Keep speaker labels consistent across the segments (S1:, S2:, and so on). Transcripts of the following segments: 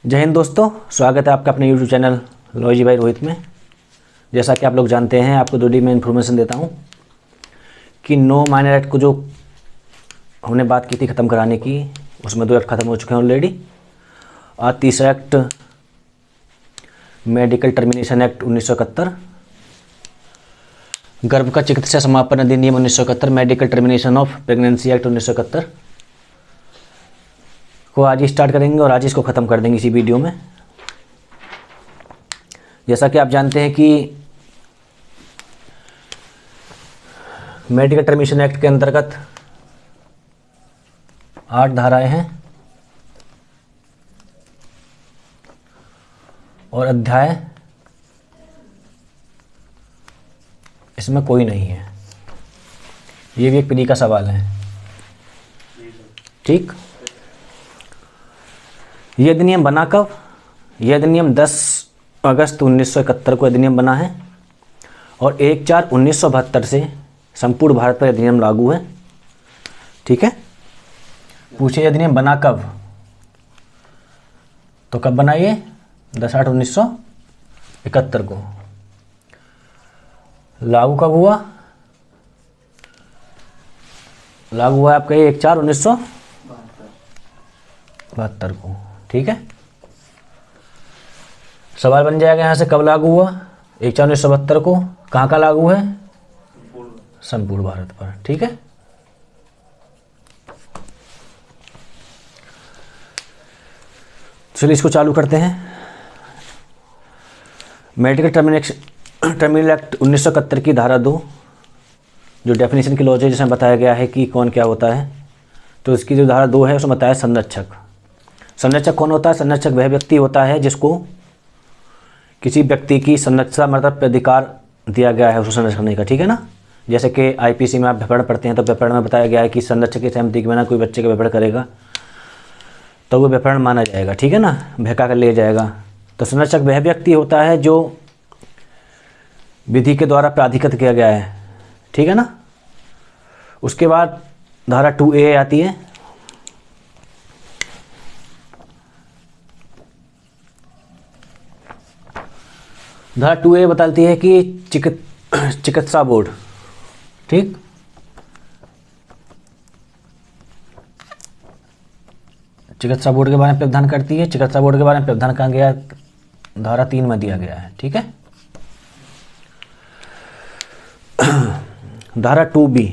S1: जय हिंद दोस्तों, स्वागत है आपका अपने YouTube चैनल लॉजी भाई रोहित में। जैसा कि आप लोग जानते हैं, आपको 2D में इन्फॉर्मेशन देता हूं कि नो माइनर एक्ट को जो हमने बात की थी ख़त्म कराने की, उसमें 2 एक्ट ख़त्म हो चुके हैं ऑलरेडी। और तीसरा एक्ट मेडिकल टर्मिनेशन एक्ट 1971, गर्भ का चिकित्सा समापन अधिनियम 1971, medical termination of pregnancy act 1971 को आज ही स्टार्ट करेंगे और आज इसको ख़त्म कर देंगे इसी वीडियो में। जैसा कि आप जानते हैं कि मेडिकल टर्मिनेशन एक्ट के अंतर्गत 8 धाराएं हैं और अध्याय इसमें कोई नहीं है। ये भी एक प्री का सवाल है, ठीक। ये अधिनियम बना कब? यह अधिनियम 10 अगस्त 1971 को अधिनियम बना है और 1/4/1972 से संपूर्ण भारत पर अधिनियम लागू है, ठीक है। पूछे अधिनियम बना कब, तो कब बना ये? 10/8/1971 को। लागू कब हुआ? लागू हुआ आपका 1/4/1972 को, ठीक है। सवाल बन जाएगा यहाँ से, कब लागू हुआ? 1/4/1972 को। कहाँ का लागू है? संपूर्ण भारत पर, ठीक है। चलिए इसको चालू करते हैं। मेडिकल टर्मिनेशन एक्ट 1971 की धारा 2 जो डेफिनेशन की लॉज है, जिसमें बताया गया है कि कौन क्या होता है, तो इसकी जो धारा 2 है उसमें बताया संरक्षक। संरक्षक कौन होता है? संरक्षक वह व्यक्ति होता है जिसको किसी व्यक्ति की संरक्षा मतलब अधिकार दिया गया है उसको संरक्षण करने का, ठीक है ना। जैसे कि आईपीसी में आप व्यभिचार पढ़ते हैं तो व्यभिचार में बताया गया है कि संरक्षक की सहमति के बिना कोई बच्चे का व्यभिचार करेगा तो वो व्यभिचार माना जाएगा, ठीक है ना, बहका कर ले जाएगा। तो संरक्षक वह व्यक्ति होता है जो विधि के द्वारा प्राधिकृत किया गया है, ठीक है ना। उसके बाद धारा 2A आती है। धारा 2A बताती है कि चिकित्सा बोर्ड, ठीक, चिकित्सा बोर्ड के बारे में प्रावधान करती है। चिकित्सा बोर्ड के बारे में प्रावधान कहाँ गया? धारा 3 में दिया गया है, ठीक है। धारा 2B,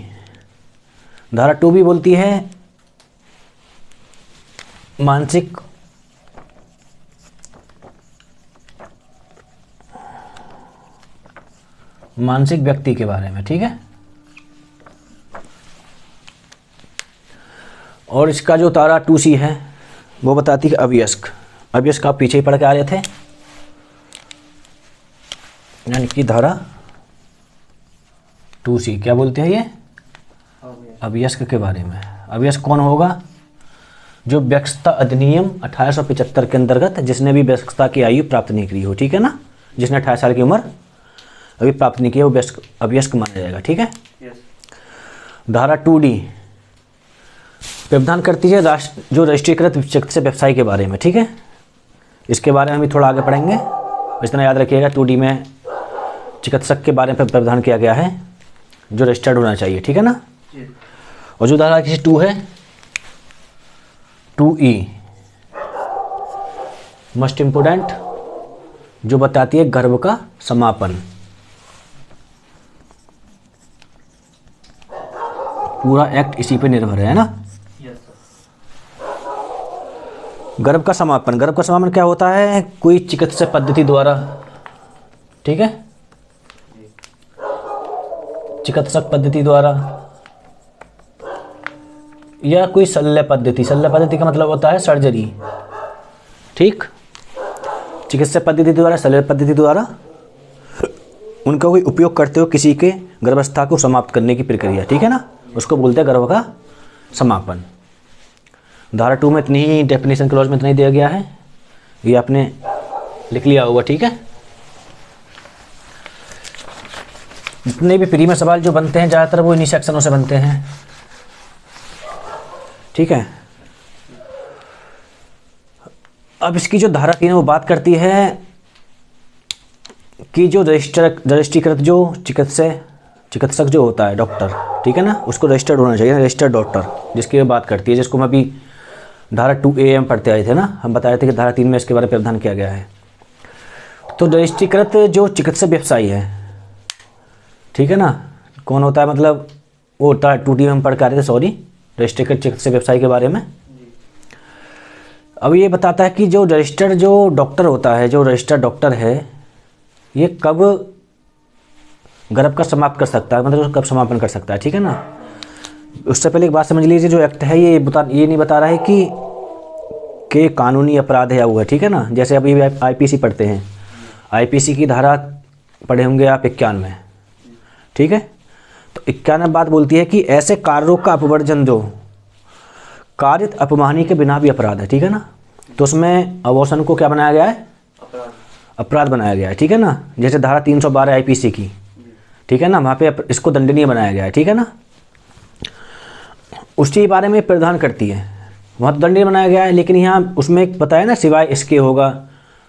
S1: धारा 2B बोलती है मानसिक व्यक्ति के बारे में, ठीक है। और इसका जो धारा 2C है वो बताती है अवयस्क। अवयस्क आप पीछे ही पढ़ के आ रहे थे, यानी कि धारा 2C क्या बोलते हैं ये? अवयस्क के बारे में। अवयस्क कौन होगा? जो व्यस्कता अधिनियम 1875 के अंतर्गत जिसने भी व्यस्कता की आयु प्राप्त नहीं की हो, ठीक है ना, जिसने 18 साल की उम्र अभी प्राप्त नहीं की है वो अवयस्क माना जाएगा, ठीक है। धारा 2D प्रावधान करती है जो राष्ट्रीयकृत चिकित्सा व्यवसाय के बारे में, ठीक है। इसके बारे में भी थोड़ा आगे पढ़ेंगे। इतना याद रखिएगा, 2D में चिकित्सक के बारे में प्रावधान किया गया है जो रजिस्टर्ड होना चाहिए, ठीक है ना। और जो धारा किसी 2 है 2E मोस्ट इम्पोर्टेंट, जो बताती है गर्भ का समापन। पूरा एक्ट इसी पे निर्भर है ना। गर्भ का समापन, गर्भ का समापन क्या होता है? कोई चिकित्सा पद्धति द्वारा, ठीक है, चिकित्सक पद्धति द्वारा या कोई शल्य पद्धति। शल्य पद्धति का मतलब होता है सर्जरी, ठीक। चिकित्सा पद्धति द्वारा, शल्य पद्धति द्वारा उनका कोई उपयोग करते हो किसी के गर्भावस्था को समाप्त करने की प्रक्रिया, ठीक है ना, उसको बोलते हैं गर्भ का समापन। धारा 2 में इतनी ही डेफिनेशन क्लॉज में इतना ही दिया गया है, ये आपने लिख लिया होगा, ठीक है। जितने भी प्री में सवाल जो बनते हैं ज़्यादातर वो इन्हीं सेक्शनों से बनते हैं, ठीक है। अब इसकी जो धारा 3 है वो बात करती है कि जो रजिस्ट्रीकृत जो चिकित्सक जो होता है डॉक्टर, ठीक है ना, उसको रजिस्टर्ड होना चाहिए, रजिस्टर्ड डॉक्टर, जिसकी बात करती है, जिसको हम अभी धारा 2A में पढ़ते आए थे ना, हम बताए थे कि धारा 3 में इसके बारे में प्रावधान किया गया है। तो रजिस्ट्रीकृत जो चिकित्सा व्यवसायी है, ठीक है ना, कौन होता है, मतलब वो होता है 2D में हम पढ़ के आ रहे थे, सॉरी, रजिस्ट्रीकृत चिकित्सा व्यवसायी के बारे में। अब ये बताता है कि जो रजिस्टर्ड जो डॉक्टर होता है, जो रजिस्टर्ड डॉक्टर है, ये कब गर्भ का समाप्त कर सकता है, मतलब कब समापन कर सकता है, ठीक है ना। उससे पहले एक बात समझ लीजिए, जो एक्ट है ये नहीं बता रहा है कि कानूनी अपराध है या वो है, ठीक है ना। जैसे अभी IPC पढ़ते हैं, IPC की धारा पढ़े होंगे आप 91, ठीक है। तो 91 बात बोलती है कि ऐसे कार्यों का अपवर्जन जो कारित अपमानी के बिना भी अपराध है, ठीक है ना। तो उसमें अबॉर्शन को क्या बनाया गया है, अपराध बनाया गया है, ठीक है ना। जैसे धारा 312 IPC की, ठीक है ना, वहाँ पे इसको दंडनीय बनाया गया है, ठीक है ना। उसके बारे में प्रावधान करती है, वहाँ तो दंडनीय बनाया गया है, लेकिन यहाँ उसमें बताया ना, सिवाय इसके होगा,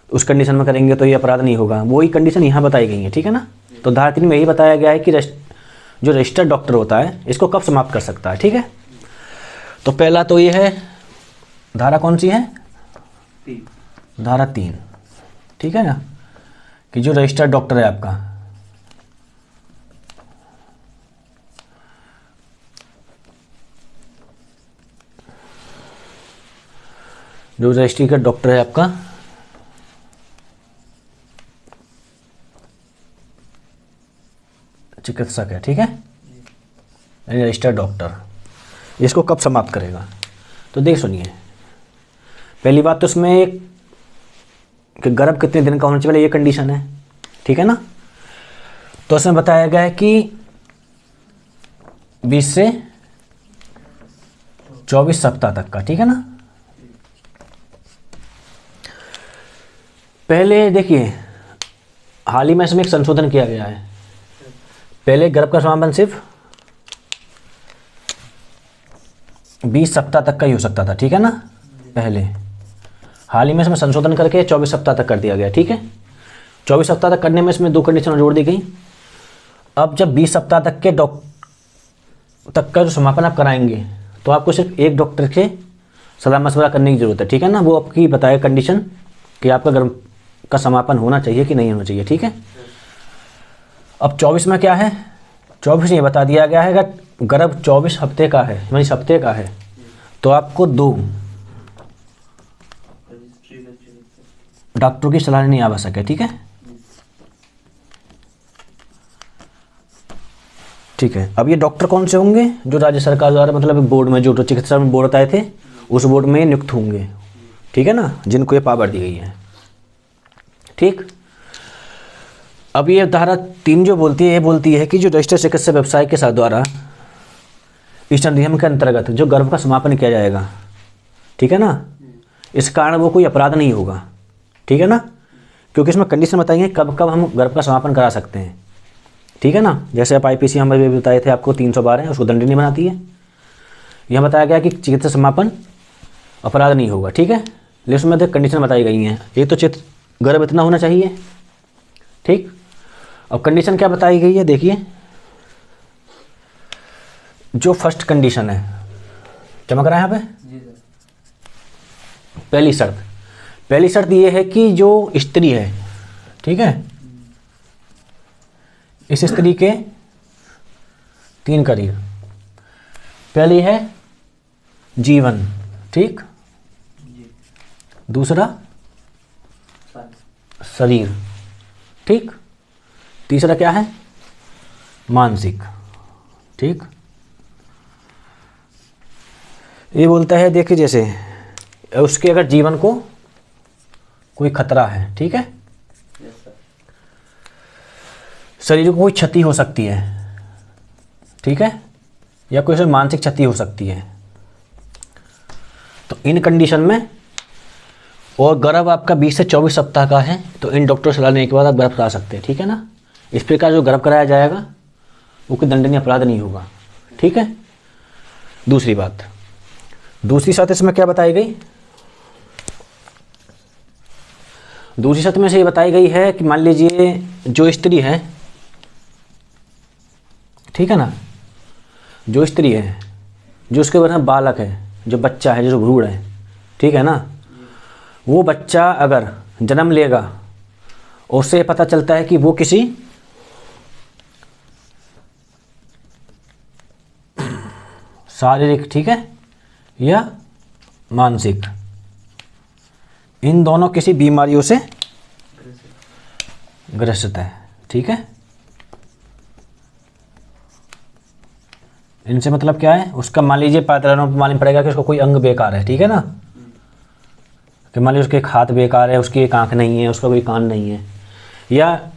S1: उस कंडीशन में करेंगे तो ये अपराध नहीं होगा, वही कंडीशन यहाँ बताई गई है, ठीक है ना। तो धारा 3 में यही बताया गया है कि जो रजिस्टर्ड डॉक्टर होता है इसको कब समाप्त कर सकता है, ठीक है। तो पहला तो ये है, धारा कौन सी है, धारा 3, ठीक है ना, कि जो रजिस्टर्ड डॉक्टर है आपका, जो रजिस्ट्रीकृत डॉक्टर है आपका, चिकित्सक है, ठीक है, रजिस्टर्ड डॉक्टर, इसको कब समाप्त करेगा। तो देख सुनिए, पहली बात तो उसमें एक कि गर्भ कितने दिन का होना चाहिए, ये कंडीशन है, ठीक है ना। तो उसमें बताया गया है कि 20 से 24 सप्ताह तक का, ठीक है ना। पहले देखिए, हाल ही में इसमें एक संशोधन किया गया है। पहले गर्भ का समापन सिर्फ 20 सप्ताह तक का ही हो सकता था, ठीक है ना, पहले। हाल ही में इसमें संशोधन करके 24 सप्ताह तक कर दिया गया, ठीक है। 24 सप्ताह तक करने में इसमें 2 कंडीशन जोड़ दी गई। अब जब 20 सप्ताह तक के तक का जो समापन आप कराएंगे, तो आपको सिर्फ एक डॉक्टर के सलाह मशवरा करने की ज़रूरत है, ठीक है ना। वो आपकी बताए कंडीशन कि आपका गर्भ का समापन होना चाहिए कि नहीं होना चाहिए, ठीक है। अब 24 में क्या है, 24 में ये बता दिया गया है कि गर्भ 24 हफ्ते का है, यानी हफ्ते का है, तो आपको 2 डॉक्टरों की सलाह लेनी आवश्यक है, ठीक है, ठीक है। अब ये डॉक्टर कौन से होंगे, जो राज्य सरकार द्वारा, मतलब बोर्ड में जो चिकित्सा में बोर्ड बताए थे, उस बोर्ड में नियुक्त होंगे, ठीक है ना, जिनको ये पावर दी गई है, ठीक। अब ये धारा 3 जो बोलती है, ये बोलती है कि जो रजिस्टर्ड चिकित्सा व्यवसाय के साथ द्वारा इस अधिनियम के अंतर्गत जो गर्भ का समापन किया जाएगा, ठीक है ना, इस कारण वो कोई अपराध नहीं होगा, ठीक है ना, क्योंकि इसमें कंडीशन बताएंगे कब कब हम गर्भ का समापन करा सकते हैं, ठीक है ना। जैसे आप IPC हम अभी बताए थे आपको 312 उसको दंडनीय बनाती है। यहाँ बताया गया कि चिकित्सा समापन अपराध नहीं होगा, ठीक है, लेकिन उसमें तो कंडीशन बताई गई हैं। एक तो गर्भ इतना होना चाहिए, ठीक। अब कंडीशन क्या बताई गई है, देखिए, जो फर्स्ट कंडीशन है, चमक रहा है यहाँ पे, पहली शर्त ये है कि जो स्त्री है, ठीक है, इस स्त्री के 3 करीब, पहली है जीवन, ठीक, दूसरा शरीर, ठीक, तीसरा क्या है, मानसिक, ठीक। ये बोलता है, देखिए, जैसे उसके अगर जीवन को कोई खतरा है, ठीक है, शरीर को कोई क्षति हो सकती है, ठीक है, या कोई से मानसिक क्षति हो सकती है, तो इन कंडीशन में, और गर्भ आपका 20 से 24 सप्ताह का है, तो इन डॉक्टर सलाह लेने के बाद आप गर्भ करा सकते हैं, ठीक है ना। इस प्रकार जो गर्भ कराया जाएगा वो कोई दंडनीय अपराध नहीं होगा, ठीक है। दूसरी बात, दूसरी शर्त इसमें क्या बताई गई, दूसरी शर्त में से ये बताई गई है कि मान लीजिए जो स्त्री है, ठीक है ना, जो स्त्री है, जो उसके घर में बालक है, जो बच्चा है, जो भ्रूण है, ठीक है ना, वो बच्चा अगर जन्म लेगा और उससे पता चलता है कि वो किसी शारीरिक, ठीक है, या मानसिक, इन दोनों किसी बीमारियों से ग्रसित है, ठीक है। इनसे मतलब क्या है, उसका मान लीजिए पैदावार पर मालूम पड़ेगा कि उसको कोई अंग बेकार है, ठीक है ना, कि मान लीजिए उसके एक हाथ बेकार है, उसकी एक आंख नहीं है, उसका कोई कान नहीं है, या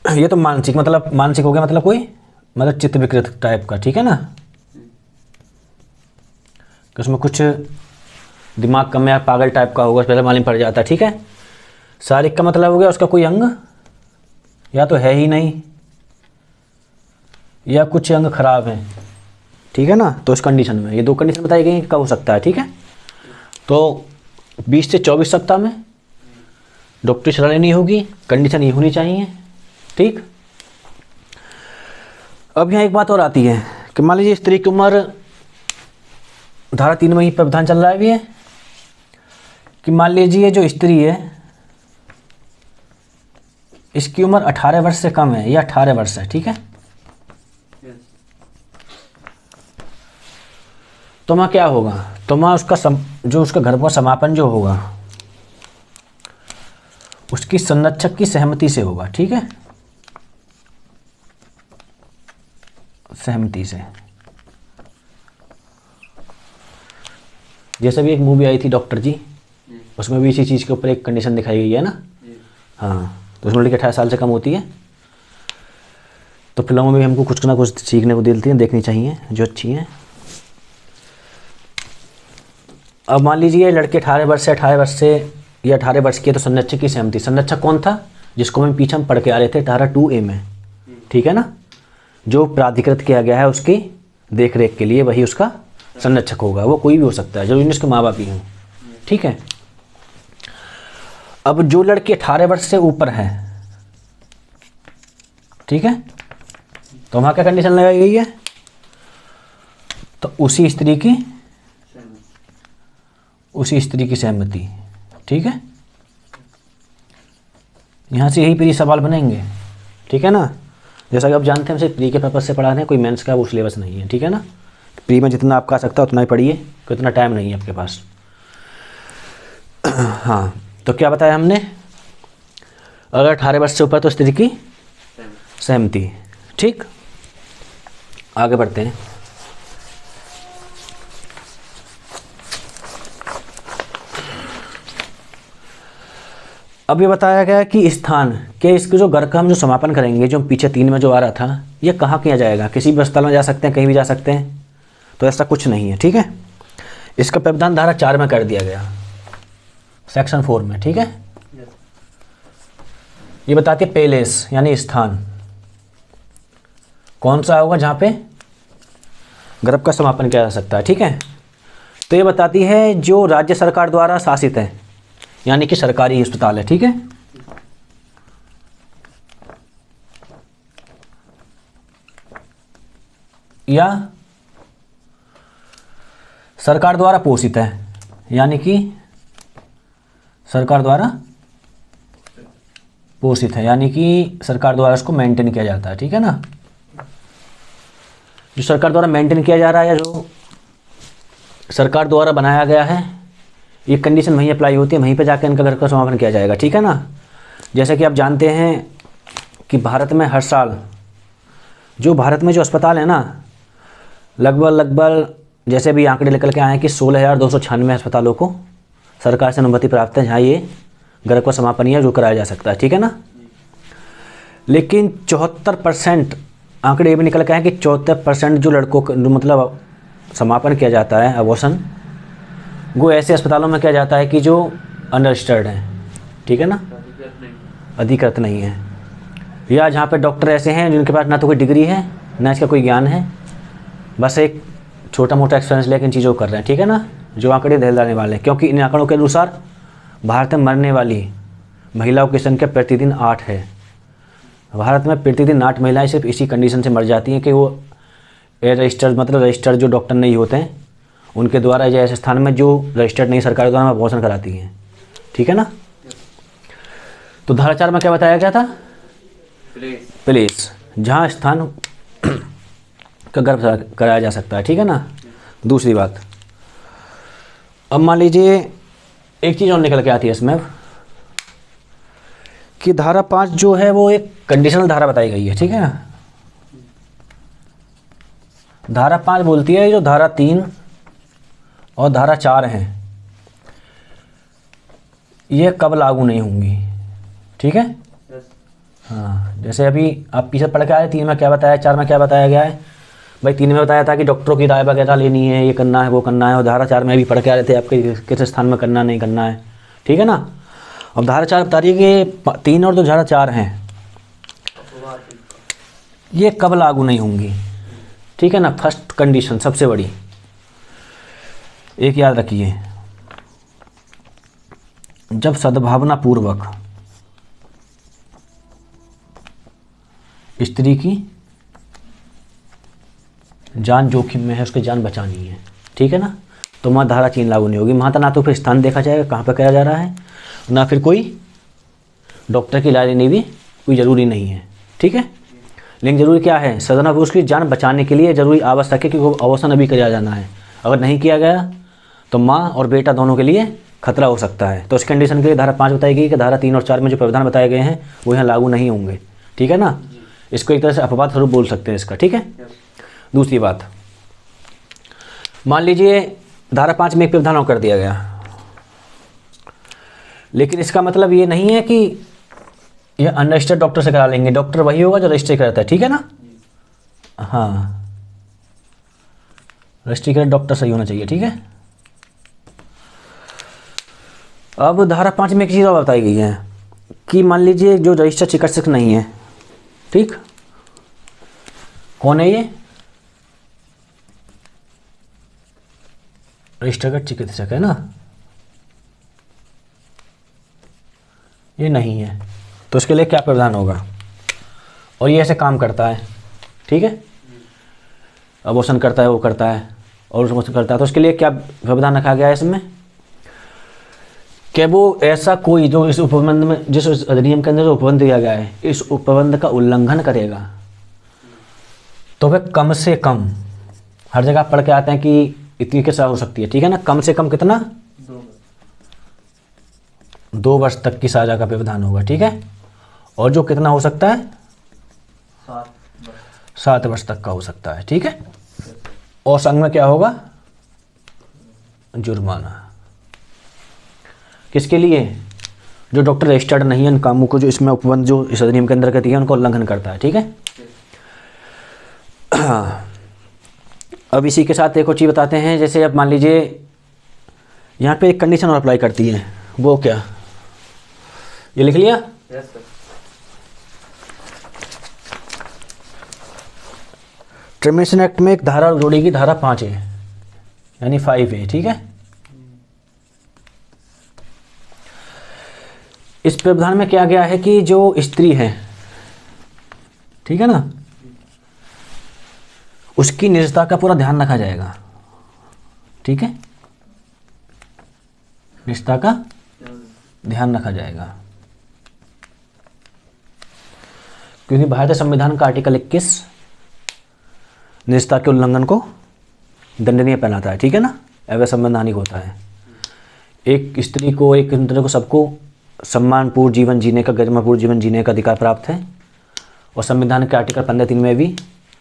S1: ये तो मानसिक, मतलब मानसिक हो गया, मतलब कोई मतलब चित्त विकृत टाइप का, ठीक है ना, कि उसमें कुछ दिमाग कम या पागल टाइप का होगा, पहले मालूम पड़ जाता है, ठीक है। शारीरिक का मतलब हो गया उसका कोई अंग या तो है ही नहीं या कुछ अंग खराब है, ठीक है ना। तो इस कंडीशन में ये दो कंडीशन बताई गई हैं कि कब हो सकता है, ठीक है। तो 20 से 24 सप्ताह में डॉक्टरी सलाह लेनी होगी, कंडीशन ये होनी चाहिए, ठीक। अब यहाँ एक बात और आती है कि मान लीजिए स्त्री की उम्र, धारा 3 में ही प्रावधान चल रहा है भी है कि मान लीजिए जो स्त्री है इसकी उम्र 18 वर्ष से कम है या 18 वर्ष है, ठीक है। तो वहाँ क्या होगा, तो वहाँ उसका जो उसका गर्भ का समापन जो होगा उसकी संरक्षक की सहमति से होगा, ठीक है, सहमति से। जैसे भी एक मूवी आई थी डॉक्टर जी, उसमें भी इसी चीज़ के ऊपर एक कंडीशन दिखाई गई है ना, हाँ। तो उसमें लड़की 18 साल से कम होती है। तो फिल्मों में भी हमको कुछ ना कुछ सीखने को मिलती है, देखनी चाहिए जो अच्छी हैं। अब मान लीजिए लड़के 18 वर्ष से या 18 वर्ष की है, तो संरक्षक की सहमति। संरक्षक कौन था, जिसको हम पीछे हम पढ़ के आ रहे थे धारा 2A में, ठीक है ना, जो प्राधिकृत किया गया है उसकी देख रेख के लिए, वही उसका संरक्षक होगा। वो कोई भी हो सकता है, जरूरी नहीं उसके माँ बाप ही हों, ठीक है। अब जो लड़की 18 वर्ष से ऊपर है, ठीक है, तो वहाँ क्या कंडीशन लगाई गई है, तो उसी स्त्री की सहमति, ठीक है। यहाँ से यही प्री सवाल बनेंगे, ठीक है ना। जैसा कि आप जानते हैं हम सिर्फ प्री के पर्पज से पढ़ा रहे हैं, कोई मेंस का वो सिलेबस नहीं है, ठीक है ना। प्री में जितना आपका आ सकता है उतना ही पढ़िए, कि उतना टाइम नहीं है आपके पास। हाँ, तो क्या बताया हमने, अगर 18 वर्ष से ऊपर तो स्त्री की सहमति, ठीक। आगे बढ़ते हैं। अब ये बताया गया कि स्थान के इसके जो गर्भ का हम जो समापन करेंगे, जो पीछे 3 में जो आ रहा था, ये कहाँ किया जाएगा, किसी भी अस्पताल में जा सकते हैं, कहीं भी जा सकते हैं, तो ऐसा कुछ नहीं है, ठीक है। इसका प्रावधान धारा 4 में कर दिया गया, सेक्शन 4 में, ठीक है। ये बताती है पैलेस यानी स्थान कौन सा होगा जहाँ पे गर्भ का समापन किया जा सकता है, ठीक है। तो ये बताती है जो राज्य सरकार द्वारा शासित है, यानी कि सरकारी अस्पताल है, ठीक है। या सरकार द्वारा पोषित है, यानी कि सरकार द्वारा पोषित है, यानी कि सरकार द्वारा उसको मेंटेन किया जाता है, ठीक है ना। जो सरकार द्वारा मेंटेन किया जा रहा है या जो सरकार द्वारा बनाया गया है, ये कंडीशन वहीं अप्लाई होती है, वहीं पे जाकर इनका घर का समापन किया जाएगा, ठीक है ना। जैसे कि आप जानते हैं कि भारत में हर साल जो भारत में जो अस्पताल है ना, लगभग जैसे भी आंकड़े निकल के आए हैं कि 16,296 अस्पतालों को सरकार से अनुमति प्राप्त है जहाँ ये गर्भ का समापन या जो कराया जा सकता है, ठीक है ना। लेकिन 74% आंकड़े ये भी निकल के आए कि 74% जो लड़कों को मतलब समापन किया जाता है, अबॉर्शन, वो ऐसे अस्पतालों में किया जाता है कि जो अनरजिस्टर्ड हैं, ठीक है ना, अधिकृत नहीं है, या जहाँ पे डॉक्टर ऐसे हैं जिनके पास ना तो कोई डिग्री है ना इसका कोई ज्ञान है, बस एक छोटा मोटा एक्सपीरियंस लेकर इन चीज़ों को कर रहे हैं, ठीक है ना। जो आंकड़े दे डालने वाले हैं, क्योंकि इन आंकड़ों के अनुसार भारत में मरने वाली महिलाओं की संख्या प्रतिदिन 8 है। भारत में प्रतिदिन 8 महिलाएं सिर्फ इसी कंडीशन से मर जाती हैं कि वो रजिस्टर्ड, मतलब रजिस्टर्ड जो डॉक्टर नहीं होते हैं उनके द्वारा या ऐसे स्थान में जो रजिस्टर्ड नहीं सरकार द्वारा अबॉर्शन कराती हैं। ठीक है ना। तो धारा 4 में क्या बताया गया था? प्लेस, जहाँ स्थान का गर्भ कराया जा सकता है। ठीक है ना। दूसरी बात, अब मान लीजिए एक चीज़ और निकल के आती है इसमें कि धारा 5 जो है वो एक कंडीशनल धारा बताई गई है। ठीक है ना। धारा 5 बोलती है जो धारा 3 और धारा 4 हैं ये कब लागू नहीं होंगी। ठीक है। हाँ, जैसे अभी आप पीछे पढ़ के आए, 3 में क्या बताया, 4 में क्या बताया गया है भाई। 3 में बताया था कि डॉक्टरों की राय वगैरह लेनी है, ये करना है, वो करना है। और धारा 4 में भी पढ़ के आ रहे थे आपके किस स्थान में करना नहीं करना है। ठीक है ना। अब धारा 4 बता रही है कि 3 और जो धारा 4 हैं ये कब लागू नहीं होंगी। ठीक है ना। फर्स्ट कंडीशन सबसे बड़ी एक याद रखिए, जब सद्भावना पूर्वक स्त्री की जान जोखिम में है, उसकी जान बचानी है। ठीक है ना। तो वहाँ धारा 3 लागू नहीं होगी। वहाँ ना तो फिर स्थान देखा जाएगा कहाँ पर कराया जा रहा है, ना फिर कोई डॉक्टर की इलाज लेनी भी कोई ज़रूरी नहीं है। ठीक है। लेकिन ज़रूरी क्या है, सद्भावना पुरुष की जान बचाने के लिए ज़रूरी आवश्यक है कि वो अबॉर्शन अभी किया जाना है। अगर नहीं किया गया तो माँ और बेटा दोनों के लिए खतरा हो सकता है। तो इस कंडीशन के लिए धारा 5 बताई गई कि धारा 3 और 4 में जो प्रावधान बताए गए हैं वो यहाँ लागू नहीं होंगे। ठीक है ना। इसको एक तरह से अपवाद स्वरूप बोल सकते हैं इसका। ठीक है। दूसरी बात, मान लीजिए धारा 5 में एक प्रावधान और कर दिया गया, लेकिन इसका मतलब ये नहीं है कि यह अनरजिस्टर्ड डॉक्टर से करा लेंगे। डॉक्टर वही होगा जो रजिस्टर कराता है। ठीक है ना। हाँ, रजिस्ट्रेटेड डॉक्टर सही होना चाहिए। ठीक है। अब धारा 5 में एक चीज़ और बताई गई है कि मान लीजिए जो रजिस्टर्ड चिकित्सक नहीं है, ठीक, कौन है ये? रजिस्टर्ड चिकित्सक है ना, ये नहीं है। तो उसके लिए क्या प्रावधान होगा? और ये ऐसे काम करता है। ठीक है। अबॉर्शन करता है, वो करता है और उसको करता है। तो उसके लिए क्या प्रावधान रखा गया है इसमें कि वो ऐसा कोई जो इस उपबंध में, जिस अधिनियम के अंदर जो उपबंध दिया गया है, इस उपबंध का उल्लंघन करेगा तो वह कम से कम, हर जगह पढ़ के आते हैं कि इतनी की सजा हो सकती है। ठीक है ना। कम से कम कितना? 2 वर्ष तक की सजा का प्रावधान होगा। ठीक है। और जो कितना हो सकता है? 7 वर्ष तक का हो सकता है। ठीक है। और संग में क्या होगा? जुर्माना। किसके लिए? जो डॉक्टर रजिस्टर्ड नहीं है, इन कामों को जो इसमें उपबंध जो इस अधिनियम के अंदर कहती है उनको उल्लंघन करता है। ठीक है। अब इसी के साथ एक और चीज़ बताते हैं। जैसे अब मान लीजिए यहाँ पे एक कंडीशन और अप्लाई करती है, वो क्या? ये लिख लिया?
S2: Yes sir.
S1: टर्मिनेशन एक्ट में एक धारा जोड़ेगी, धारा 5 है यानी 5 है। ठीक है। इस प्रावधान में क्या गया है कि जो स्त्री है, ठीक है ना, उसकी निजता का पूरा ध्यान रखा जाएगा। ठीक है। निजता का ध्यान रखा जाएगा क्योंकि भारतीय संविधान का आर्टिकल 21 निजता के उल्लंघन को दंडनीय पहनाता है। ठीक है ना। अवैसंवैधानिक होता है। एक स्त्री को, एक इंद्र को, सबको सम्मानपूर्ण जीवन जीने का, गरिमापूर्ण जीवन जीने का अधिकार प्राप्त है। और संविधान के आर्टिकल 15(3) में भी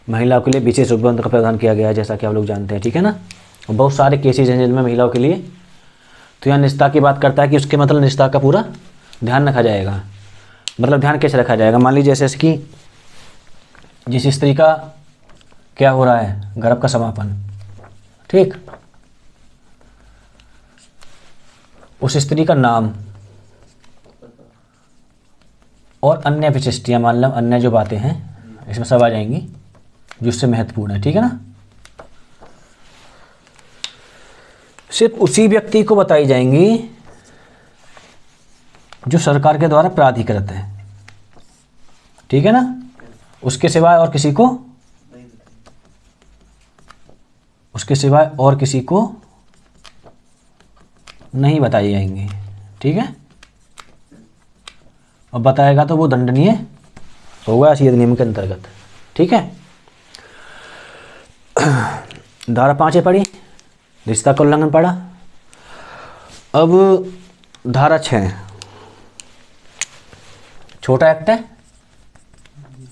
S1: महिलाओं के लिए विशेष उपबंध का प्रावधान किया गया है, जैसा कि आप लोग जानते हैं। ठीक है ना। और बहुत सारे केसेज हैं जिनमें महिलाओं के लिए, तो यहाँ निजता की बात करता है कि उसके मतलब निजता का पूरा ध्यान रखा जाएगा। मतलब ध्यान कैसे रखा जाएगा? मान लीजिए जैसे कि जिस स्त्री का क्या हो रहा है, गर्भ का समापन, ठीक, उस स्त्री का नाम और अन्य विशिष्टियाँ, मान लो अन्य जो बातें हैं इसमें सब आ जाएंगी जो उससे महत्वपूर्ण है। ठीक है ना। सिर्फ उसी व्यक्ति को बताई जाएंगी जो सरकार के द्वारा प्राधिकृत है, ठीक है ना, उसके सिवाय और किसी को, उसके सिवाय और किसी को नहीं बताई जाएंगी, ठीक है। और बताएगा तो वो दंडनीय होगा इस अधिनियम के अंतर्गत, ठीक है। धारा 5 है पढ़ी, रिश्ता का उल्लंघन पड़ा। अब धारा 6, छोटा एक्ट है,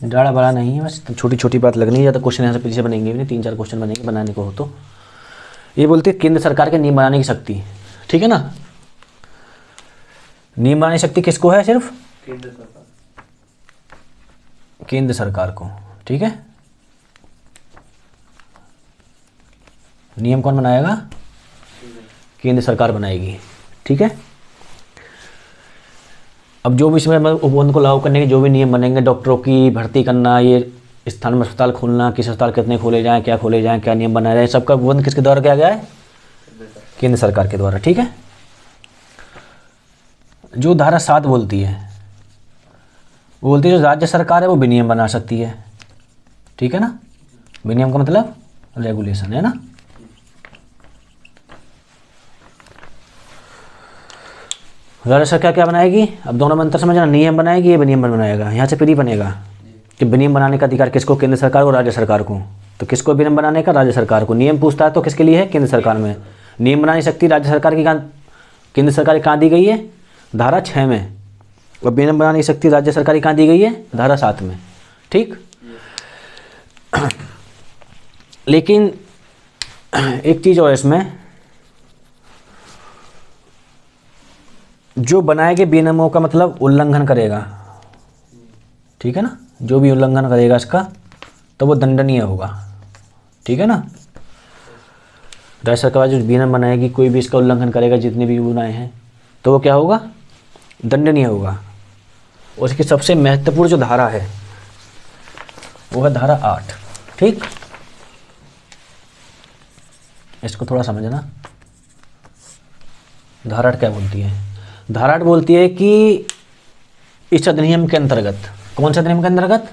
S1: ज़्यादा बड़ा नहीं है, बस छोटी छोटी बात लगनी है, ज़्यादा क्वेश्चन यहाँ से पीछे बनेंगे भी नहीं, 3-4 क्वेश्चन बनेंगे बनाने को हो तो। ये बोलते हैं केंद्र सरकार के नियम बनाने की शक्ति, ठीक है ना। नियम बनाने की शक्ति किसको है? सिर्फ केंद्र सरकार को, ठीक है। नियम कौन बनाएगा? केंद्र सरकार बनाएगी, ठीक है। अब जो भी इसमें उपबंध को लागू करने के जो भी नियम बनेंगे, डॉक्टरों की भर्ती करना, ये स्थान में अस्पताल खोलना, किस अस्पताल कितने खोले जाएं, क्या खोले जाएं, क्या नियम बनाए जाए, सबका उपबंध किसके द्वारा किया गया है? केंद्र सरकार के द्वारा, ठीक है। जो धारा 7 बोलती है, वो बोलती है जो राज्य सरकार है वो विनियम बना सकती है, ठीक है ना। विनियम का मतलब रेगुलेशन है ना। राज्य सरकार क्या बनाएगी? अब दोनों में अंतर समझना, नियम बनाएगी, ये विनियम बनाएगा। यहाँ से फिर ही बनेगा कि विनियम बनाने का अधिकार किसको? केंद्र सरकार को, राज्य सरकार को। तो किसको विनियम बनाने का? राज्य सरकार को। नियम पूछता है तो किसके लिए है? केंद्र सरकार में। नियम बनाने शक्ति राज्य सरकार की कहाँ, केंद्र सरकार की कहाँ दी गई है? धारा 6 में। और विनियम बनाने की शक्ति राज्य सरकार की कहाँ दी गई है? धारा 7 में, ठीक। लेकिन एक चीज़ और इसमें, जो बनाए गए विनियमों का मतलब उल्लंघन करेगा, ठीक है ना, जो भी उल्लंघन करेगा इसका तो वो दंडनीय होगा, ठीक है ना। राज्य सरकार जो विनियम बनाएगी, कोई भी इसका उल्लंघन करेगा, जितने भी बनाए हैं, तो वो क्या होगा? दंडनीय होगा। उसकी सबसे महत्वपूर्ण जो धारा है वो है धारा 8, ठीक। इसको थोड़ा समझना। धारा 8 क्या बोलती है? धारा 8 बोलती है कि इस अधिनियम के अंतर्गत, कौन से अधिनियम के अंतर्गत?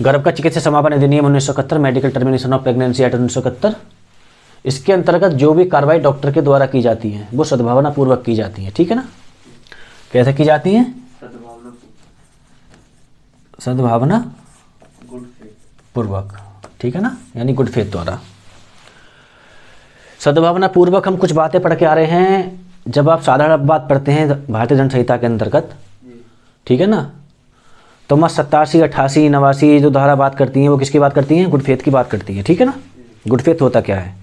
S1: गर्भ का चिकित्सा समापन अधिनियम 1971, medical termination of pregnancy act 1971। इसके अंतर्गत जो भी कार्रवाई डॉक्टर के द्वारा की जाती है वो सद्भावना पूर्वक की जाती है, ठीक है ना। कैसे की जाती है? सद्भावना पूर्वक, ठीक है ना, यानी गुड फेथ द्वारा। सद्भावना पूर्वक हम कुछ बातें पढ़ के आ रहे हैं। जब आप साधारण बात पढ़ते हैं भारतीय दंड संहिता के अंतर्गत, ठीक है ना, तो मैं 87, 88, 89 जो धारा बात करती हैं वो किसकी बात करती हैं? गुड फेथ की बात करती हैं, ठीक है ना। गुड फेथ होता क्या है?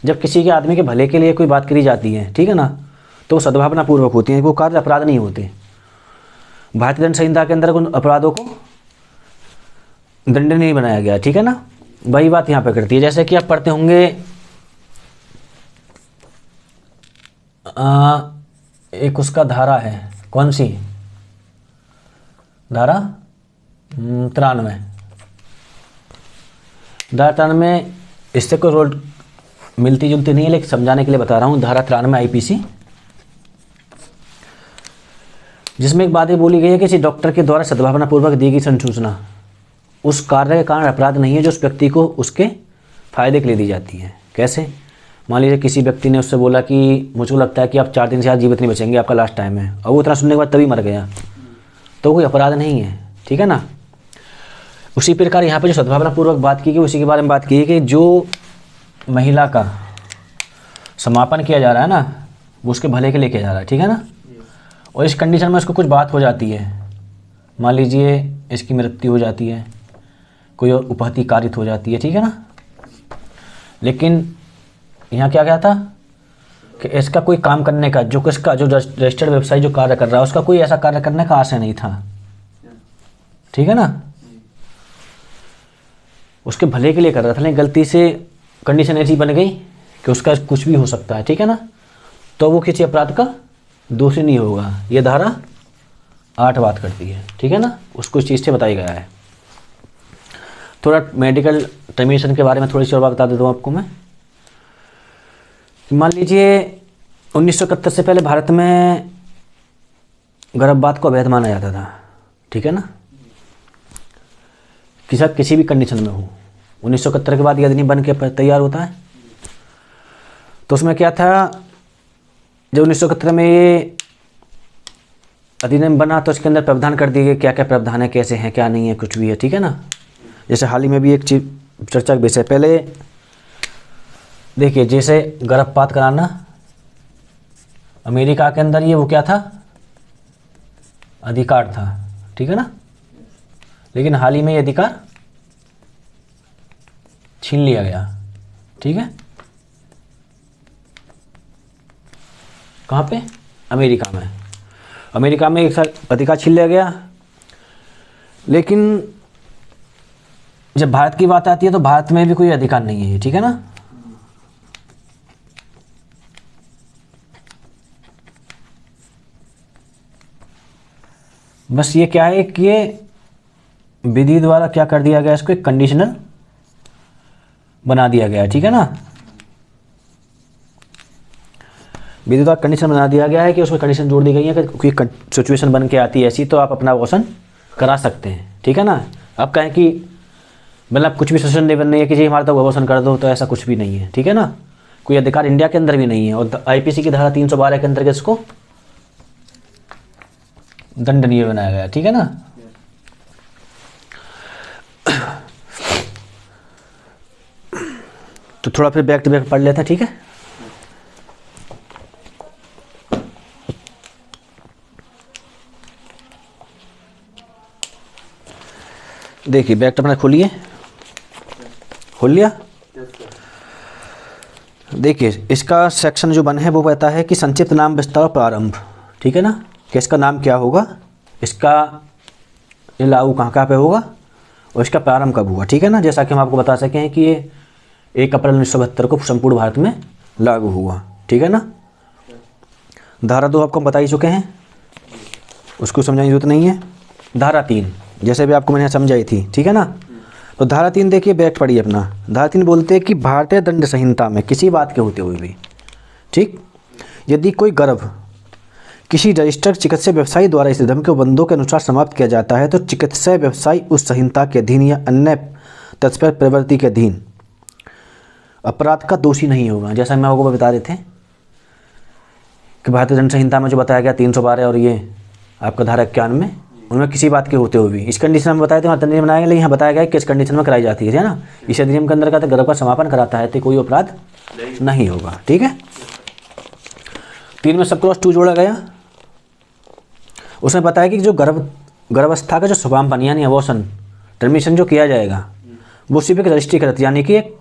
S1: जब किसी के आदमी के भले के लिए कोई बात करी जाती है, ठीक है ना, तो वो सद्भावना पूर्वक होती है, वो कार्य अपराध नहीं होते। भारतीय दंड संहिता के अंदर उन अपराधों को दंडनीय नहीं बनाया गया, ठीक है ना। वही बात यहाँ पे करती है। जैसे कि आप पढ़ते होंगे एक उसका धारा है, कौन सी धारा? 93। धारा 93, इससे कोई रोल मिलती जुलती नहीं है, लेकिन समझाने के लिए बता रहा हूँ। धारा 93 आईपीसी, जिसमें एक बात ये बोली गई है कि किसी डॉक्टर के द्वारा सद्भावना पूर्वक दी गई संसूचना उस कार्य के कारण अपराध नहीं है जो उस व्यक्ति को उसके फायदे के लिए दी जाती है। कैसे? मान लीजिए किसी व्यक्ति ने उससे बोला कि मुझको लगता है कि आप 4 दिन से आज जीवित नहीं बचेंगे, आपका लास्ट टाइम है, और वो इतना सुनने के बाद तभी मर गया, तो कोई अपराध नहीं है, ठीक है ना। उसी प्रकार यहाँ पे जो सद्भावना पूर्वक बात की गई उसी के बारे में बात की है कि जो महिला का समापन किया जा रहा है ना, वो उसके भले के लिए किया जा रहा है, ठीक है ना। और इस कंडीशन में उसको कुछ बात हो जाती है, मान लीजिए इसकी मृत्यु हो जाती है, कोई और उपहति कारित हो जाती है, ठीक है ना। लेकिन यहाँ क्या क्या था कि इसका कोई काम करने का, जो किसका, जो रजिस्टर्ड वेबसाइट जो कार्य कर रहा है उसका कोई ऐसा कार्य करने का आशय नहीं था, ठीक है ना। उसके भले के लिए कर रहा था, लेकिन गलती से कंडीशन ऐसी बन गई कि उसका कुछ भी हो सकता है, ठीक है ना, तो वो किसी अपराध का दोषी नहीं होगा। ये धारा 8 बात करती है, ठीक है ना, उसको इस चीज़ से बताया गया है। थोड़ा मेडिकल टर्मिनेशन के बारे में थोड़ी सी और बात बता देता हूँ आपको मैं। मान लीजिए 1971 से पहले भारत में गर्भपात को अवैध माना जाता था, ठीक है ना, किसी भी कंडीशन में हो। 1971 के बाद ये अधिनियम बन के तैयार होता है। तो उसमें क्या था, जब 1971 में ये अधिनियम बना तो इसके अंदर प्रावधान कर दिए गए क्या क्या प्रावधान है, कैसे हैं, क्या नहीं है, कुछ भी है, ठीक है ना। जैसे हाल ही में भी एक चीज चर्चा का विषय, पहले देखिए जैसे गर्भपात कराना अमेरिका के अंदर ये वो क्या था, अधिकार था, ठीक है ना, लेकिन हाल ही में ये अधिकार छीन लिया गया, ठीक है। कहाँ पे, अमेरिका में एक साथ अधिकार छीन लिया गया। लेकिन जब भारत की बात आती है तो भारत में भी कोई अधिकार नहीं है, ठीक है ना। बस ये क्या है कि ये विधि द्वारा क्या कर दिया गया, इसको एक कंडीशनल बना दिया गया, ठीक है ना। विधि द्वारा कंडीशन बना दिया गया है कि उसमें कंडीशन जोड़ दी गई है कि कोई सिचुएशन बन के आती है ऐसी तो आप अपना अबॉर्शन करा सकते हैं, ठीक है ना। अब कहें कि मतलब कुछ भी सिचुएशन नहीं है कि जी हमारा तो अबॉर्शन कर दो, तो ऐसा कुछ भी नहीं है, ठीक है ना। कोई अधिकार इंडिया के अंदर भी नहीं है। और आईपीसी की धारा 312 के अंतर्गत इसको दंडनीय बनाया गया, ठीक है ना। तो थोड़ा फिर बैक टू बैक पढ़ लेते हैं, ठीक है। देखिए बैक अपना खोलिए, खोल लिया। देखिए इसका सेक्शन जो बन है वो कहता है कि संक्षिप्त नाम विस्तार प्रारंभ, ठीक है ना, कि इसका नाम क्या होगा, इसका ये लागू कहाँ पे होगा और इसका प्रारंभ कब हुआ, ठीक है ना। जैसा कि हम आपको बता सकें कि ये 1 अप्रैल 1972 को संपूर्ण भारत में लागू हुआ, ठीक है ना। धारा 2 आपको हम बता ही चुके हैं, उसको समझाने की जरूरत नहीं है। धारा 3 जैसे भी आपको मैंने समझाई थी, ठीक है ना। तो धारा 3 देखिए बैक पढ़िए अपना। धारा 3 बोलते हैं कि भारतीय दंड संहिता में किसी बात के होते हुए भी, ठीक, यदि कोई गर्भ किसी रजिस्टर्ड चिकित्सा व्यवसायी द्वारा इस नियम के बंदों के अनुसार समाप्त किया जाता है तो चिकित्सा व्यवसायी उस संहिता के अधीन या अन्य तत्पर प्रवृत्ति के अधीन अपराध का दोषी नहीं होगा। जैसा मैं आपको बता रहे थे कि भारतीय दंड संहिता में जो बताया गया 312 और ये आपका धारा 91 उनमें किसी बात के होते हुए भी इस कंडीशन में बताया था दंड बनाया गया, लेकिन यहाँ बताया गया किस कंडीशन में कराई जाती है ना। इस अधिनियम के अंदर का गर्भ का समापन कराता है तो कोई अपराध नहीं होगा, ठीक है। 3 में सब क्रॉस 2 जोड़ा गया। उसने बताया कि जो गर्भावस्था का जो समापन यानी अबॉर्शन टर्मिनेशन जो किया जाएगा वो सिर्फ एक रजिस्ट्रीकृत यानी कि एक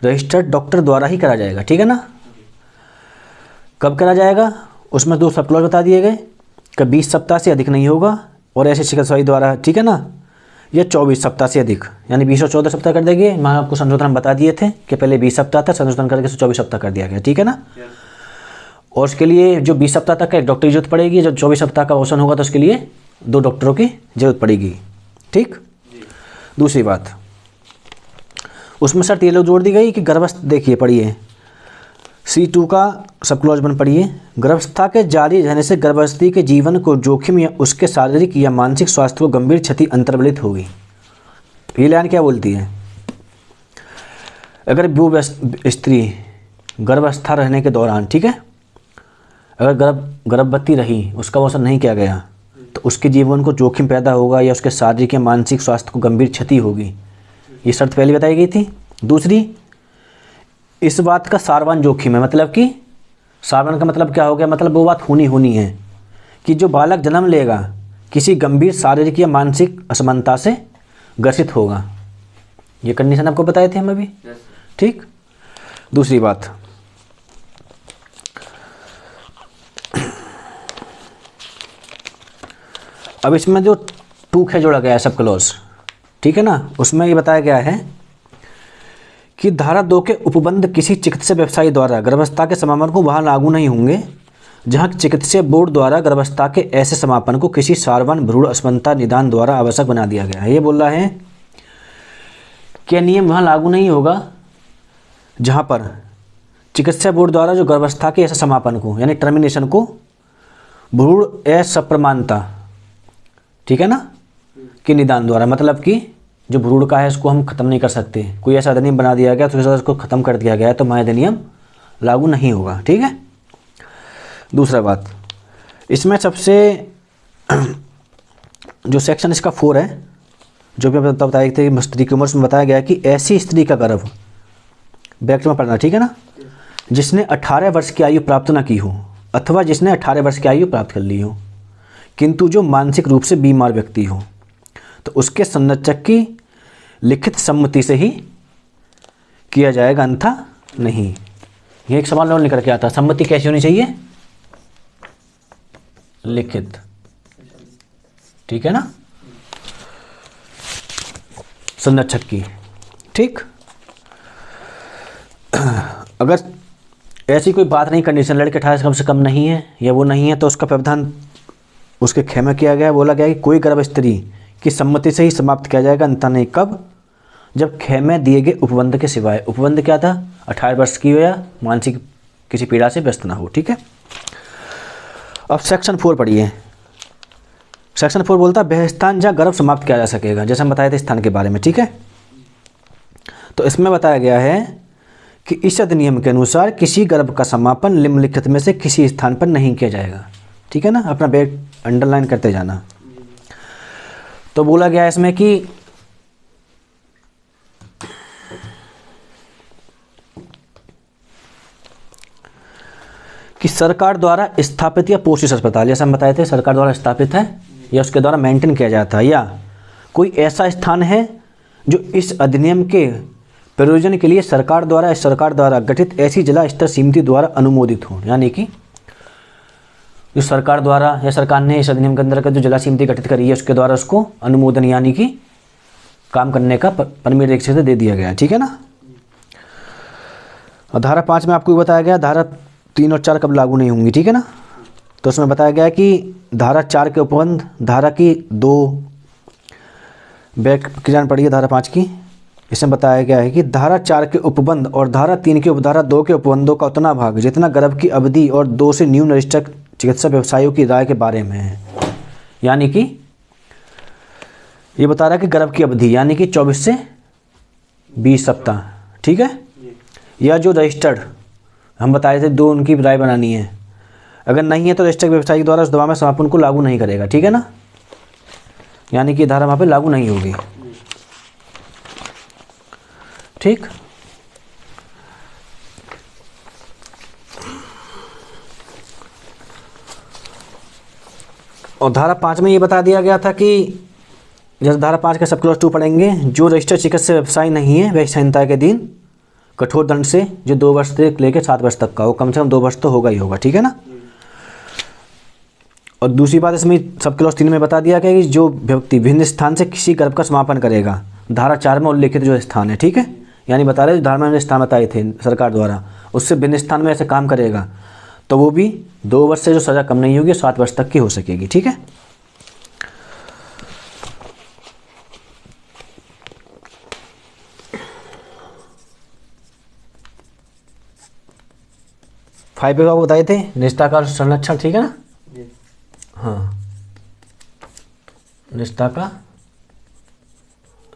S1: रजिस्टर्ड डॉक्टर द्वारा ही करा जाएगा, ठीक है ना। कब करा जाएगा, उसमें 2 सब क्लॉज बता दिए गए कि 20 सप्ताह से अधिक नहीं होगा और ऐसे चिकित्साई द्वारा, ठीक है ना, या 24 सप्ताह से अधिक यानी 20 और 14 सप्ताह कर देंगे। मैं आपको संशोधन बता दिए थे कि पहले 20 सप्ताह था, संशोधन करके 24 सप्ताह कर दिया गया, ठीक है ना। और उसके लिए जो 20 सप्ताह तक का एक डॉक्टर की जरूरत पड़ेगी, जब 24 सप्ताह का अबॉर्शन होगा तो उसके लिए 2 डॉक्टरों की जरूरत पड़ेगी, ठीक। दूसरी बात उसमें शर्त ये लोग जोड़ दी गई कि गर्भावस्था, देखिए पढ़िए C2 का सब क्लॉज बन पढ़िए, गर्भावस्था के जारी रहने से गर्भवती के जीवन को जोखिम या उसके शारीरिक या मानसिक स्वास्थ्य को गंभीर क्षति अंतर्वलित होगी। ये लाइन क्या बोलती है, अगर वो स्त्री गर्भावस्था रहने के दौरान, ठीक है, अगर गर्भवती रही उसका अबॉर्शन नहीं किया गया तो उसके जीवन को जोखिम पैदा होगा या उसके शारीरिक या मानसिक स्वास्थ्य को गंभीर क्षति होगी। ये शर्त पहले बताई गई थी। दूसरी, इस बात का सार्वजनिक जोखिम है, मतलब कि सार्वजनिक का मतलब क्या हो गया, मतलब वो बात होनी है कि जो बालक जन्म लेगा किसी गंभीर शारीरिक या मानसिक असमानता से ग्रसित होगा। ये कंडीशन आपको बताए थे हम अभी, ठीक। दूसरी बात, अब इसमें जो 2 है जोड़ा गया है सब क्लॉज, ठीक है ना, उसमें ये बताया गया है कि धारा 2 के उपबंध किसी चिकित्सा व्यवसायी द्वारा गर्भावस्था के समापन को वहाँ लागू नहीं होंगे जहाँ चिकित्सा बोर्ड द्वारा गर्भावस्था के ऐसे समापन को किसी सार्वजनिक भ्रूण असमानता निदान द्वारा आवश्यक बना दिया गया है। ये बोल रहा है कि नियम वहाँ लागू नहीं होगा जहाँ पर चिकित्सा बोर्ड द्वारा जो गर्भावस्था के ऐसे समापन को यानी टर्मिनेशन को भ्रूण असप्रमाणता, ठीक है ना, कि निदान द्वारा, मतलब कि जो भ्रूण का है उसको हम खत्म नहीं कर सकते, कोई ऐसा अधिनियम बना दिया गया तो उसके साथ उसको खत्म कर दिया गया है तो महाअधिनियम लागू नहीं होगा, ठीक है। दूसरा बात, इसमें सबसे जो सेक्शन इसका 4 है, जो भी बताए थे कि स्त्री की उम्र, में बताया गया है कि ऐसी स्त्री का गर्भ, ब्रैकेट में पढ़ना, ठीक है ना, जिसने 18 वर्ष की आयु प्राप्त न की हो अथवा जिसने 18 वर्ष की आयु प्राप्त कर ली हो किंतु जो मानसिक रूप से बीमार व्यक्ति हो, तो उसके संरक्षक की लिखित सम्मति से ही किया जाएगा, अन्यथा नहीं। ये एक सवाल और निकल के आता है, सम्मति कैसी होनी चाहिए? लिखित, ठीक है ना, संरक्षक की, ठीक। अगर ऐसी कोई बात नहीं, कंडीशन लड़के 18 कम से कम नहीं है या वो नहीं है, तो उसका प्रावधान उसके खेमे किया गया है, बोला गया है कि कोई गर्भ स्त्री की सम्मति से ही समाप्त किया जाएगा, अन्यथा नहीं। कब? जब खेमे दिए गए उपबंध के सिवाय। उपबंध क्या था? 18 वर्ष की हो या मानसिक किसी पीड़ा से व्यस्त ना हो, ठीक है। अब सेक्शन 4 पढ़िए। सेक्शन 4 बोलता है वह स्थान जहाँ गर्भ समाप्त किया जा सकेगा, जैसे हम बताए थे स्थान के बारे में, ठीक है। तो इसमें बताया गया है कि इस अधिनियम के अनुसार किसी गर्भ का समापन निम्नलिखित में से किसी स्थान पर नहीं किया जाएगा, ठीक है ना। अपना बेट अंडरलाइन करते जाना। तो बोला गया इसमें कि सरकार द्वारा स्थापित या पोषित अस्पताल, जैसे हम बताए थे सरकार द्वारा स्थापित है या उसके द्वारा मेंटेन किया जाता है, या कोई ऐसा स्थान है जो इस अधिनियम के प्रयोजन के लिए सरकार द्वारा गठित ऐसी जिला स्तर समिति द्वारा अनुमोदित हो। यानी कि जो सरकार द्वारा या सरकार ने इस अधिनियम के अंदर का जो जिला समिति गठित करी है उसके द्वारा उसको अनुमोदन यानी कि काम करने का परमिट एक से दे दिया गया, ठीक है ना। और धारा 5 में आपको बताया गया धारा 3 और 4 कब लागू नहीं होंगी, ठीक है ना। तो उसमें बताया गया कि धारा 4 के उपबंध, धारा की 2 बैक किरण पढ़िए धारा 5 की। इसमें बताया गया है कि धारा 4 के उपबंध और धारा 3 के उपधारा 2 के उपबंधों का उतना भाग जितना गर्भ की अवधि और 2 से न्यून रजिस्टर्ड चिकित्सा व्यवसायियों की राय के बारे में है। यानी कि ये बता रहा है कि गर्भ की अवधि यानी कि 24 से 20 सप्ताह, ठीक है। या जो रजिस्टर्ड हम बताए थे 2 उनकी राय बनानी है, अगर नहीं है तो रजिस्टर्ड व्यवसायी द्वारा उस दवा में समापन को लागू नहीं करेगा, ठीक है ना। यानी कि धारा वहाँ पे लागू नहीं होगी, ठीक। और धारा 5 में ये बता दिया गया था कि जैसे धारा 5 के सब क्लॉज 2 पढ़ेंगे, जो रजिस्टर्ड चिकित्सा व्यवसाय नहीं है वह संहिता के दिन कठोर दंड से जो 2 वर्ष से लेकर 7 वर्ष तक का हो, कम से कम 2 वर्ष तो होगा ही होगा, ठीक है ना। और दूसरी बात इसमें सब क्लॉज 3 में बता दिया गया कि जो व्यक्ति भिन्न स्थान से किसी गर्भ का समापन करेगा, धारा 4 में उल्लेखित जो स्थान है, ठीक है, यानी बता रहे धारा में स्थान बताए थे सरकार द्वारा, उससे भिन्न स्थान में ऐसे काम करेगा तो वो भी 2 वर्ष से जो सज़ा कम नहीं होगी 7 वर्ष तक की हो सकेगी, ठीक है। फाइव पे आपको बताए थे निष्ठा का संरक्षण, ठीक है ना। हाँ, निष्ठा का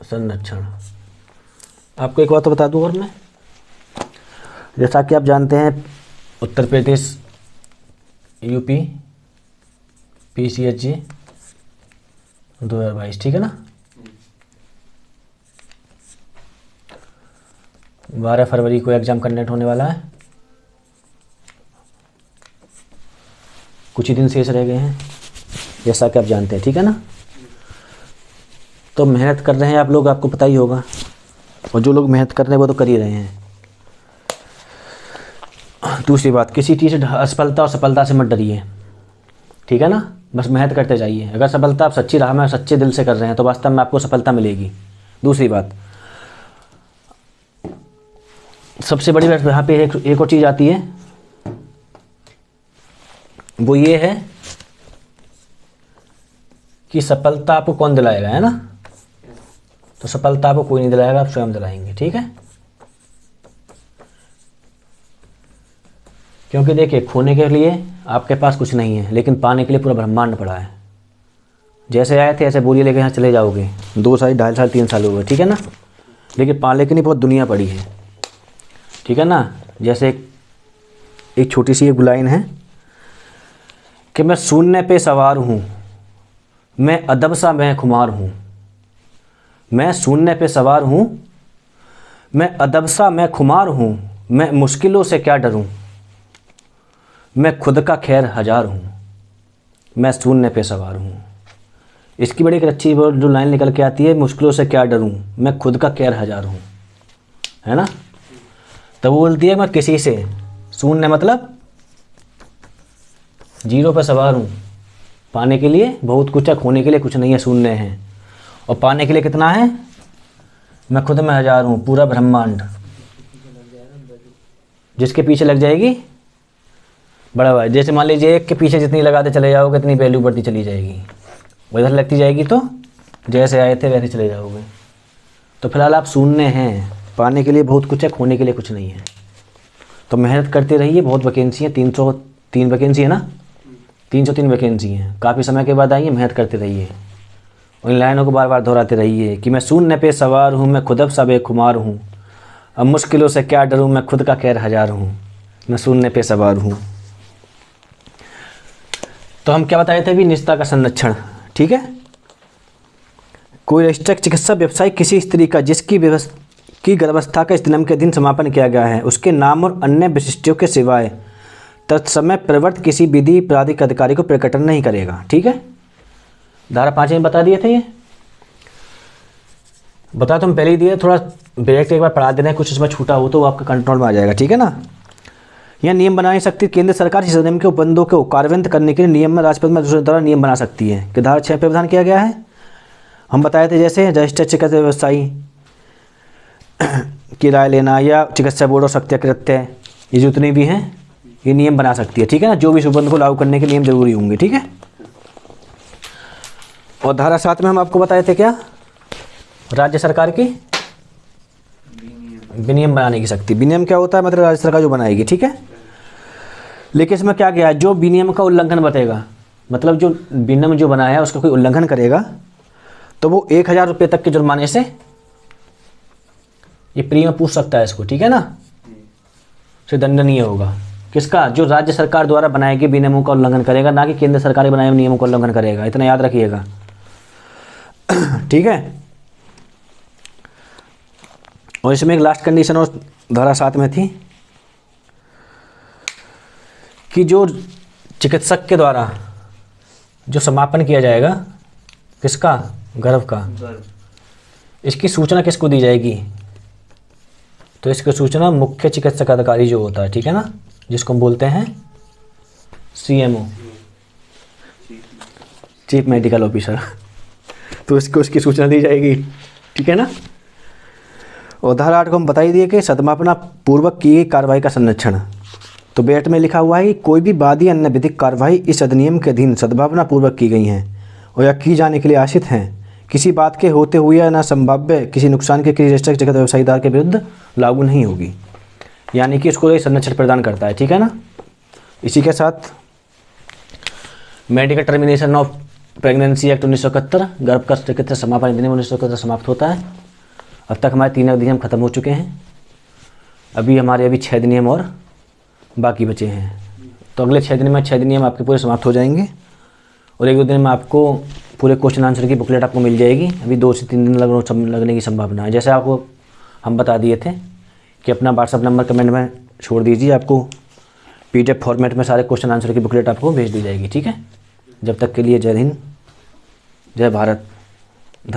S1: संरक्षण। आपको एक बात तो बता दूं और मैं, जैसा कि आप जानते हैं उत्तर प्रदेश यूपी PCHG 2022, ठीक है ना, 12 फरवरी को एग्ज़ाम कंडक्ट होने वाला है। कुछ ही दिन शेष रह गए हैं जैसा कि आप जानते हैं, ठीक है ना। तो मेहनत कर रहे हैं आप लोग, आपको पता ही होगा, और जो लोग मेहनत कर रहे हैं वो तो कर ही रहे हैं। दूसरी बात, किसी चीज़ से असफलता और सफलता से मत डरिए, ठीक है ना, बस मेहनत करते जाइए। अगर सफलता आप सच्ची राह में सच्चे दिल से कर रहे हैं तो वास्तव में आपको सफलता मिलेगी। दूसरी बात, सबसे बड़ी बात यहाँ पे एक और चीज़ आती है, वो ये है कि सफलता आपको कौन दिलाएगा, है ना। तो सफलता आपको कोई नहीं दिलाएगा, आप स्वयं दिलाएंगे, ठीक है। क्योंकि देखिए खोने के लिए आपके पास कुछ नहीं है, लेकिन पाने के लिए पूरा ब्रह्मांड पड़ा है। जैसे आए थे ऐसे बोरिए लेके यहाँ चले जाओगे, 2 साल 2.5 साल 3 साल हो गए, ठीक है ना, लेकिन पाने के लिए बहुत दुनिया पड़ी है, ठीक है ना। जैसे एक छोटी सी एक लाइन है कि मैं शून्य पे सवार हूँ, मैं अदब सा मैं खुमार हूँ। मैं शून्य पे सवार हूँ, मैं अदब सा मैं खुमार हूँ, मैं मुश्किलों से क्या डरूँ, मैं खुद का खैर हजार हूँ, मैं शून्य पे सवार हूँ। इसकी बड़ी एक अच्छी जो लाइन निकल के आती है, मुश्किलों से क्या डरूँ, मैं खुद का खैर हजार हूँ, है ना। तो वो बोलती है मैं किसी से, शून्य मतलब 0 पे सवार हूँ, पाने के लिए बहुत कुछ है, खोने के लिए कुछ नहीं है, शून्य है, और पाने के लिए कितना है, मैं खुद में हजार हूँ, पूरा ब्रह्मांड। जिसके पीछे लग जाएगी बड़ा भाई, जैसे मान लीजिए एक के पीछे जितनी लगाते चले जाओगे इतनी वैल्यू बढ़ती चली जाएगी, वो इधर लगती जाएगी, तो जैसे आए थे वैसे चले जाओगे। तो फिलहाल आप शून्य हैं, पाने के लिए बहुत कुछ है, खोने के लिए कुछ नहीं है। तो मेहनत करते रहिए, बहुत वैकेंसी है, 303 वैकेंसी है ना, 303 वैकेंसी हैं, काफ़ी समय के बाद आइए, मेहनत करते रहिए, उन लाइनों को बार बार दोहराते रहिए कि मैं शून्य पे सवार हूँ, मैं खुद अब सब एक खुमार हूँ, अब मुश्किलों से क्या डरूँ, मैं खुद का खैर हजार हूँ, मैं शून्य पे सवार हूँ। तो हम क्या बताए थे अभी, निजता का संरक्षण, ठीक है। कोई रजिस्टर्ड चिकित्सा व्यवसाय किसी स्त्री का जिसकी गर्भावस्था का इस नियम के अधीन समापन किया गया है, उसके नाम और अन्य विशिष्टियों के सिवाय तत्समय प्रवर्त किसी विधि प्राधिक अधिकारी को प्रकटन नहीं करेगा, ठीक है। धारा 5 में बता दिए थे, ये बता तो हम पहले ही दिए, थोड़ा डायरेक्ट एक बार पढ़ा देना है, कुछ इसमें छूटा हो तो वो आपका कंट्रोल में आ जाएगा, ठीक है ना। यह नियम बना नहीं सकती केंद्र सरकार इस अधिनियम के उपबंधों को कार्यान्वित करने के लिए नियम में राष्ट्रपति में दूसरे द्वारा नियम बना सकती है, कि धारा 6 पे प्रावधान किया गया है। हम बताए थे जैसे रजिस्टर्ड चिकित्सा व्यवसायी की राय लेना या चिकित्सा बोर्ड और सत्याकृत्य, ये जितने भी हैं ये नियम बना सकती है, ठीक है ना। जो भी इस उपबंध को लागू करने के नियम जरूरी होंगे, ठीक है। और धारा 7 में हम आपको बताए थे क्या, राज्य सरकार की विनियम बनाने की शक्ति। विनियम क्या होता है, मतलब राज्य सरकार जो बनाएगी, ठीक है। लेकिन इसमें क्या गया है, जो विनियम का उल्लंघन बतेगा, मतलब जो विनियम जो बनाया है उसका कोई उल्लंघन करेगा तो वो 1000 रुपये तक के जुर्माने से ये प्री में पूछ सकता है इसको, ठीक है ना, से दंडनीय होगा। किसका, जो राज्य सरकार द्वारा बनाएगी विनियमों का उल्लंघन करेगा, ना कि केंद्र सरकार के बनाए हुए नियमों का उल्लंघन करेगा, इतना याद रखिएगा, ठीक है। और इसमें एक लास्ट कंडीशन और धारा 7 में थी कि जो चिकित्सक के द्वारा जो समापन किया जाएगा, किसका, गर्भ का, इसकी सूचना किसको दी जाएगी, तो इसकी सूचना मुख्य चिकित्सक अधिकारी जो होता है, ठीक है ना, जिसको हम बोलते हैं CMO, चीफ मेडिकल ऑफिसर, तो इसको उसकी सूचना दी जाएगी, ठीक है ना। और धारा 8 को हम बताई दिए कि सदमापना पूर्वक की गई कार्रवाई का संरक्षण। तो बेट में लिखा हुआ है कि कोई भी वादी अन्य विधिक कार्रवाई इस अधिनियम के अधीन सद्भावना पूर्वक की गई हैं और या की जाने के लिए आशित हैं, किसी बात के होते हुए या न संभाव्य किसी नुकसान के किसी रजिस्टर्ड चिकित्सा व्यवसायीदार के विरुद्ध लागू नहीं होगी, यानी कि उसको एक संरक्षण प्रदान करता है, ठीक है ना। इसी के साथ medical termination of pregnancy act 1971, गर्भ का चिकित्सा समापन अधिनियम 1971 समाप्त होता है। अब तक हमारे 3 अधिनियम खत्म हो चुके हैं, अभी 6 अधिनियम और बाकी बचे हैं। तो अगले 6 दिन में 6 अधिनियम आपके पूरे समाप्त हो जाएंगे और 1-2 दिन में आपको पूरे क्वेश्चन आंसर की बुकलेट आपको मिल जाएगी। अभी 2 से 3 दिन लगने की संभावना है। जैसे आपको हम बता दिए थे कि अपना व्हाट्सअप नंबर कमेंट में छोड़ दीजिए, आपको PDF फॉर्मेट में सारे क्वेश्चन आंसर की बुकलेट आपको भेज दी जाएगी, ठीक है। जब तक के लिए जय हिंद, जय भारत।